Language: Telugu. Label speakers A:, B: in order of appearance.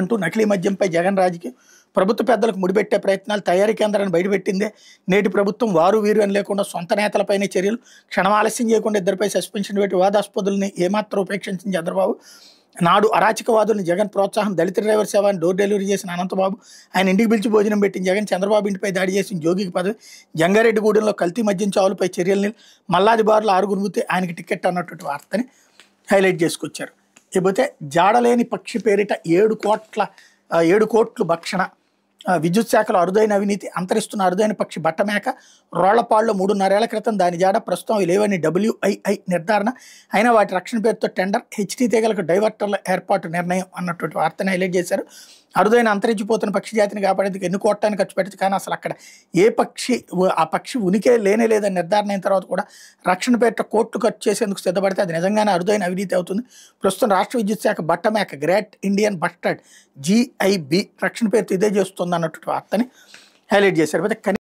A: అంటూ నకిలీ మద్యంపై జగన్ రాజకీయం ప్రభుత్వ పెద్దలకు ముడిపెట్టే ప్రయత్నాలు తయారీ కేంద్రాన్ని బయటపెట్టిందే నేటి ప్రభుత్వం వారు వీరు అని లేకుండా సొంత నేతలపైనే చర్యలు క్షణం ఆలస్యం చేయకుండా ఇద్దరిపై సస్పెన్షన్ పెట్టి వివాదాస్పదుల్ని ఏమాత్రం ఉపేక్షించిన చంద్రబాబు నాడు అరాచకవాదుల్ని జగన్ ప్రోత్సాహం దళిత డ్రైవర్ సేవని డోర్ డెలివరీ చేసిన అనంతబాబు ఆయన ఇంటికి పిలిచి భోజనం పెట్టిన జగన్ చంద్రబాబు ఇంటిపై దాడి చేసిన జోగికి పదవి జంగారెడ్డిగూడెంలో కల్తీ మద్యం చావులపై చర్యల్ని మల్లాది బారులు 6 గురుగుతే ఆయనకి టికెట్ అన్నటువంటి వార్తని హైలైట్ చేసుకొచ్చారు. లేకపోతే జాడలేని పక్షి పేరిట 7 కోట్లు భక్షణ విద్యుత్ శాఖలో అరుదైన అవినీతి అంతరిస్తున్న అరుదైన పక్షి బట్టమేక రోళ్లపాడులో 3.5 ఏళ్ల క్రితం దాని జాడ ప్రస్తుతం అవి లేవని WII నిర్ధారణ అయినా వాటి రక్షణ పేరుతో టెండర్ హెచ్టీ తీగలకు డైవర్టర్ల ఏర్పాటు నిర్ణయం అన్నటువంటి వార్తను హైలైట్ చేశారు. అరుదైన అంతరించిపోతున్న పక్షి జాతిని కాపాడేందుకు ఎన్ని కోట్లని ఖర్చు పెట్టచ్చు కానీ అసలు అక్కడ ఆ పక్షి ఉనికే లేనే లేదని నిర్ధారణ అయిన తర్వాత కూడా రక్షణ పేరిట కోట్లు ఖర్చు చేసేందుకు సిద్ధపడితే అది నిజంగానే అరుదైన అవినీతి అవుతుంది. ప్రస్తుతం రాష్ట్ర విద్యుత్ శాఖ బట్టమేక గ్రేట్ ఇండియన్ బస్టర్డ్ GIB రక్షణ పేరుతో ఇదే చేస్తుంది అన్నటువంటి వార్తని హైలైట్ చేశారు.